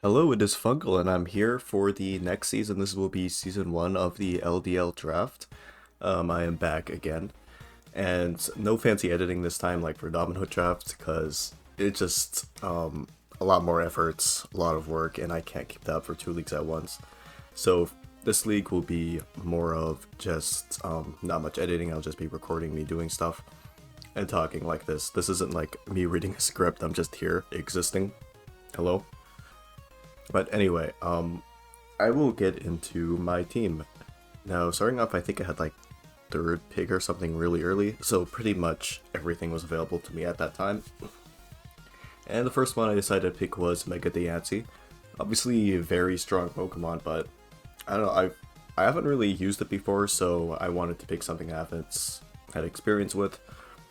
Hello, it is Fungal, and I'm here for the next season. This will be season 1 of the LDL draft. I am back again, and no fancy editing this time like for Robin Hood draft, because it's just a lot more efforts, a lot of work, and I can't keep that up for 2 leagues at once. So this league will be more of just not much editing. I'll just be recording me doing stuff and talking like this. This isn't like me reading a script. I'm just here existing. Hello. But anyway, I will get into my team. Now, starting off, I think I had like third pick or something really early, so pretty much everything was available to me at that time. And the first one I decided to pick was Mega Diancie. Obviously, a very strong Pokemon, but I don't know, I haven't really used it before, so I wanted to pick something I haven't had experience with.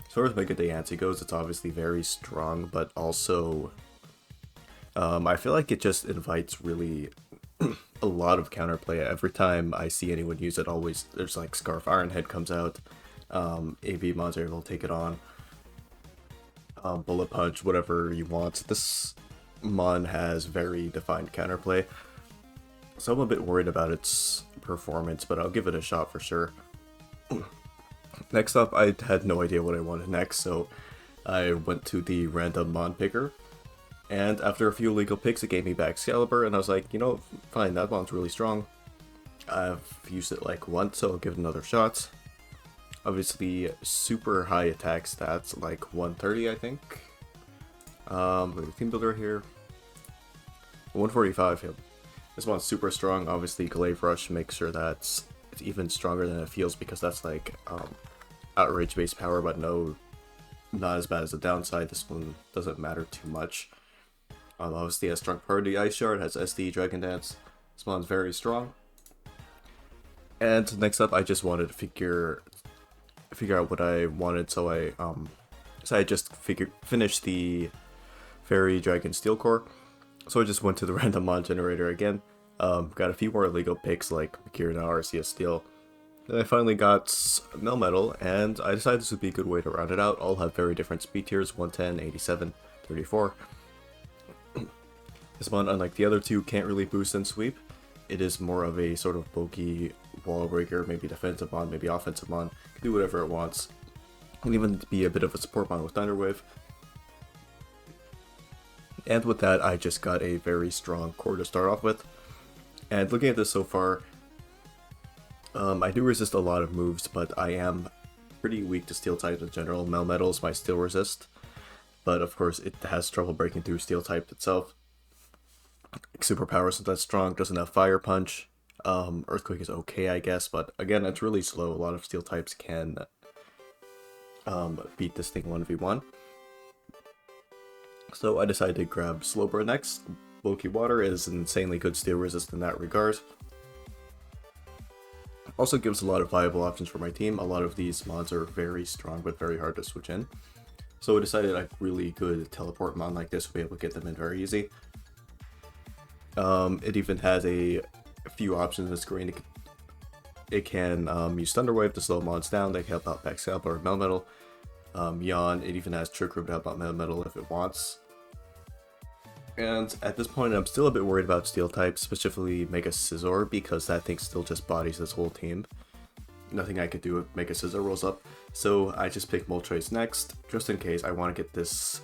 As far as Mega Diancie goes, it's obviously very strong, but also I feel like it just invites really a lot of counterplay. Every time I see anyone use it, always there's like Scarf Ironhead comes out, AB Monster will take it on, Bullet Punch, whatever you want. This Mon has very defined counterplay, so I'm a bit worried about its performance, but I'll give it a shot for sure. Next up, I had no idea what I wanted next, so I went to the random Mon picker. And after a few legal picks, it gave me back Excalibur, and I was like, you know, fine, that one's really strong. I've used it like once, so I'll give it another shot. Obviously, super high attack stats, like 130, I think. Team builder here. 145, yeah. This one's super strong. Obviously, Glaive Rush makes sure that it's even stronger than it feels, because that's like outrage-based power, but no, not as bad as the downside. This one doesn't matter too much. Obviously has strong priority Ice Shard, has SD, Dragon Dance. This one's very strong. And next up, I just wanted to figure out what I wanted, so I just finished the Fairy Dragon Steel Core. So I just went to the random Mon generator again. Got a few more illegal picks like Makirina, Arceus Steel. Then I finally got Melmetal, and I decided this would be a good way to round it out. All have very different speed tiers: 110, 87, 34. This one, unlike the other two, can't really boost and sweep. It is more of a sort of bulky wall breaker, maybe defensive mon, maybe offensive mon. Can do whatever it wants. Can even be a bit of a support mon with Thunder Wave. And with that, I just got a very strong core to start off with. And looking at this so far, I do resist a lot of moves, but I am pretty weak to steel types in general. Melmetal is my steel resist, but of course it has trouble breaking through steel type itself. Superpower isn't that strong, doesn't have Fire Punch. Earthquake is okay, I guess, but again, it's really slow. A lot of steel types can beat this thing 1v1. So I decided to grab Slowbro next. Bulky Water is insanely good steel resist in that regard. Also gives a lot of viable options for my team. A lot of these mods are very strong but very hard to switch in. So I decided a really good teleport mon like this would be able to get them in very easy. It even has a few options in the screen. It can use Thunder Wave to slow mons down. They can help out Excalibur or Melmetal. Yawn, it even has Trick Room to help out Melmetal if it wants. And at this point, I'm still a bit worried about Steel types, specifically Mega Scizor, because that thing still just bodies this whole team. Nothing I could do if Mega Scizor rolls up. So I just picked Moltres next, just in case I want to get this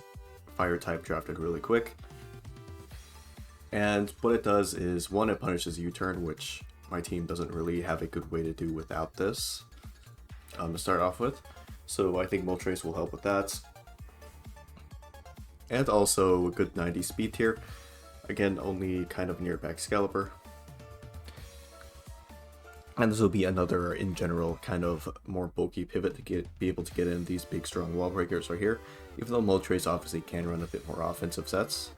Fire type drafted really quick. And what it does is, one, it punishes U-turn, which my team doesn't really have a good way to do without this to start off with. So I think Moltres will help with that. And also a good 90 speed tier. Again, only kind of near Excalibur. And this will be another, in general, kind of more bulky pivot to be able to get in these big strong wall breakers right here. Even though Moltres obviously can run a bit more offensive sets.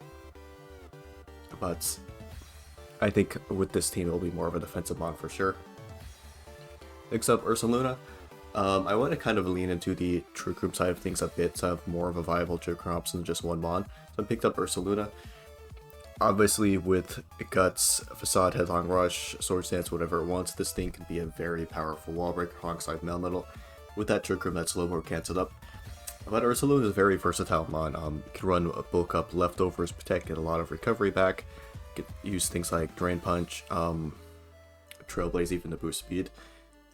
But I think with this team, it'll be more of a defensive mon for sure. Next up, Ursaluna. I want to kind of lean into the Trick Room side of things a bit to have more of a viable Trick Room option than just one mon. So I picked up Ursaluna. Obviously, with Guts, Facade, Headlong Rush, Swords Dance, whatever it wants, this thing can be a very powerful wall breaker alongside Melmetal. With that Trick Room, that Slowbro cancelled up. But Ursaluna is a very versatile mon. You can run a bulk up leftovers, protect, get a lot of recovery back. use things like Drain Punch, Trailblaze even to boost speed.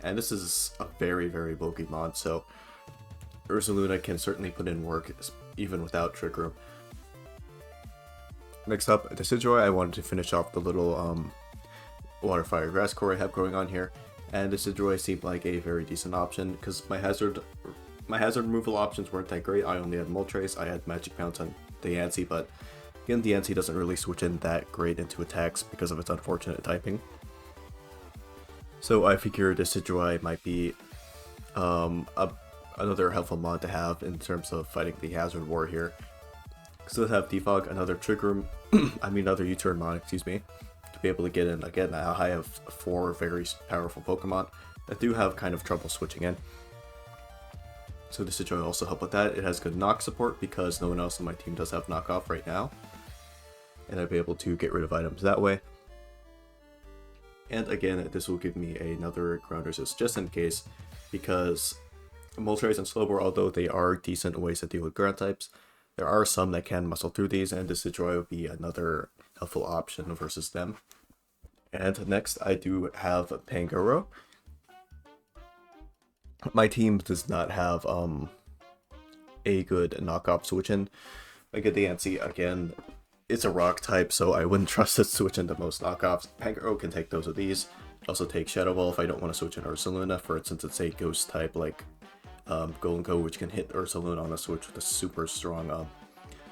And this is a very, very bulky mod, so Ursaluna can certainly put in work even without Trick Room. Next up, Decidueye. I wanted to finish off the little Water Fire Grass core I have going on here, and Decidueye seemed like a very decent option because my hazard removal options weren't that great. I only had Moltres, I had Magic Bounce on Diancie, but again, Diancie doesn't really switch in that great into attacks because of its unfortunate typing. So I figured Decidueye might be another helpful mod to have in terms of fighting the Hazard War here. So let's have Defog, another Trick Room, another U-turn mod, excuse me, to be able to get in, again, a high of 4 very powerful Pokemon that do have kind of trouble switching in. So Decidueye will also help with that. It has good knock support because no one else on my team does have knockoff right now. And I'll be able to get rid of items that way. And again, this will give me another ground resist just in case, because Moltres and Slowbro, although they are decent ways to deal with ground types, there are some that can muscle through these, and Decidueye would be another helpful option versus them. And next, I do have Pangoro. My team does not have a good knockoff switch in. Like Diancie, again, it's a rock type, so I wouldn't trust it to switch into most knockoffs. Pangoro can take those of these. Also take Shadow Ball if I don't want to switch in Ursaluna. For instance, it's a ghost type like Golden Go, which can hit Ursaluna on a switch with a super strong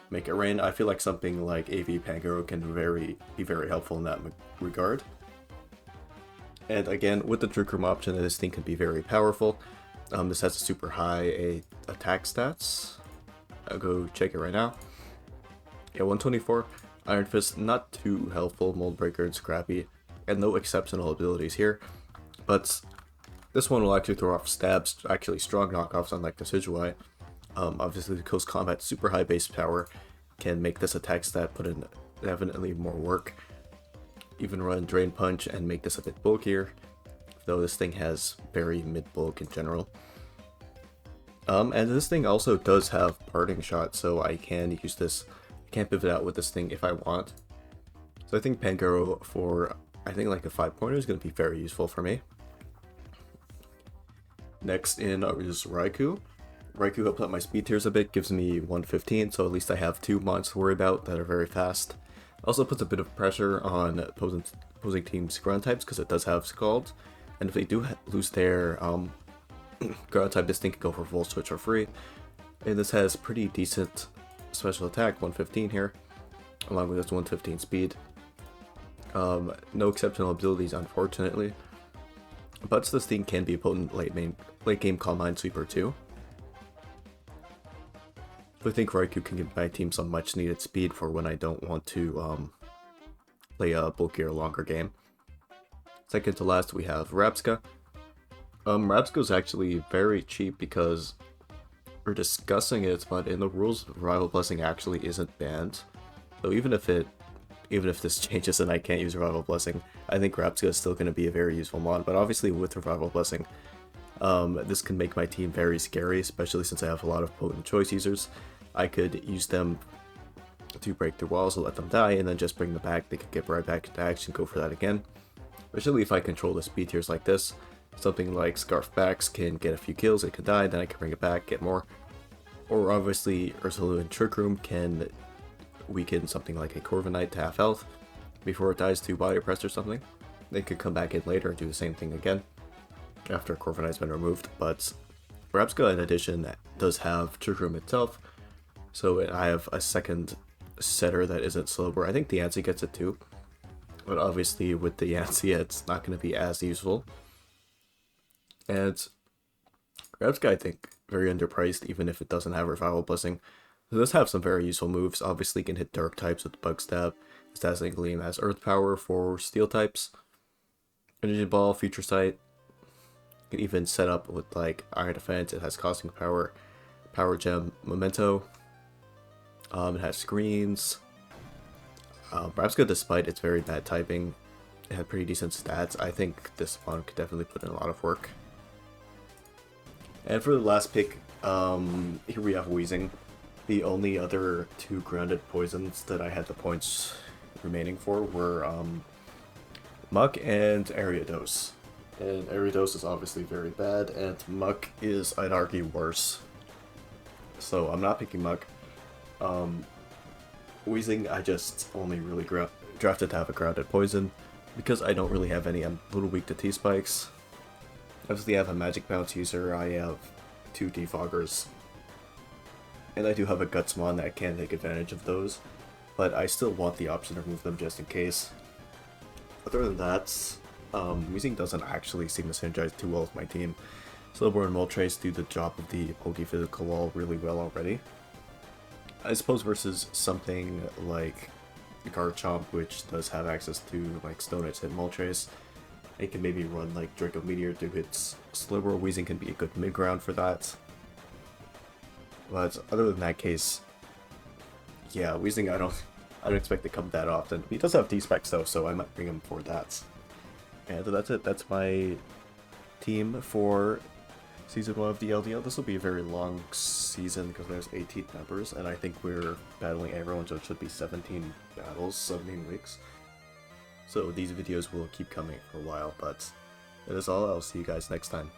Make It Rain. I feel like something like AV Pangoro can be very helpful in that regard. And again, with the Trick Room option, this thing can be very powerful. This has a super high attack stats. I'll go check it right now. Yeah, 124. Iron Fist, not too helpful. Mold Breaker and Scrappy, and no exceptional abilities here. But this one will actually throw off stabs, actually strong knockoffs, unlike Decidueye. Obviously, the Close Combat super high base power can make this attack stat put in definitely more work. Even run Drain Punch and make this a bit bulkier, though this thing has very mid bulk in general. And this thing also does have Parting Shot, so I can use this. I can pivot out with this thing if I want. So I think Pangoro for, I think like a 5-pointer is going to be very useful for me. Next in is Raikou. Raikou helps out my speed tiers a bit, gives me 115, so at least I have 2 mods to worry about that are very fast. Also puts a bit of pressure on opposing teams' ground types because it does have Scald, and if they do lose their ground type, this thing can go for Volt Switch for free. And this has pretty decent special attack, 115 here, along with its 115 speed. No exceptional abilities, unfortunately, but this thing can be a potent late game Calm Minesweeper too. I think Raikou can give my team some much needed speed for when I don't want to play a bulkier, longer game. Second to last, we have Rabsca. Rabsca is actually very cheap because we're discussing it, but in the rules, Revival Blessing actually isn't banned. So even if this changes and I can't use Revival Blessing, I think Rabsca is still going to be a very useful mod. But obviously with Revival Blessing, this can make my team very scary, especially since I have a lot of potent choice users. I could use them to break through walls and let them die, and then just bring them back. They could get right back into action, go for that again. Especially if I control the speed tiers like this. Something like Scarf Backs can get a few kills, it can die, then I can bring it back, get more. Or obviously Ursaluna and Trick Room can weaken something like a Corviknight to half health before it dies to Body Press or something. They could come back in later and do the same thing again after Corviknight's been removed. But Rabsca in addition does have Trick Room itself, so I have a second setter that isn't Slowbro. I think Diancie gets it too, but obviously with Diancie it's not going to be as useful. And Rabsca, I think, very underpriced even if it doesn't have Revival Blessing. It does have some very useful moves. Obviously it can hit Dark types with Bug Stab. Dazzling Gleam has Earth Power for Steel types. Energy Ball, Future Sight. You can even set up with like Iron Defense. It has Cosmic Power, Power Gem, Memento. It has Screens. Rabsca, despite its very bad typing, it had pretty decent stats. I think this one could definitely put in a lot of work. And for the last pick, here we have Weezing. The only other 2 grounded poisons that I had the points remaining for were Muck and Ariados. And Ariados is obviously very bad, and Muck is, I'd argue, worse. So I'm not picking Muck. Weezing, I just only really drafted to have a grounded poison, because I don't really have any. I'm a little weak to T-Spikes. Obviously I have a Magic Bounce user, I have 2 Defoggers, and I do have a Gutsmon that can take advantage of those, but I still want the option to remove them just in case. Other than that, Weezing doesn't actually seem to synergize too well with my team. Slowbro and Moltres do the job of the Poke Physical Wall really well already. I suppose versus something like Garchomp, which does have access to like Stone Edge and Moltres, it can maybe run like Draco Meteor to hits Slowbro. Weezing can be a good mid-ground for that. But other than that case, yeah, Weezing I don't expect to come that often. He does have T-Specs though, so I might bring him for that. And that's it. That's my team for Season 1 of the LDL. This will be a very long season because there's 18 members, and I think we're battling everyone, so it should be 17 battles, 17 weeks. So these videos will keep coming for a while, but that is all. I'll see you guys next time.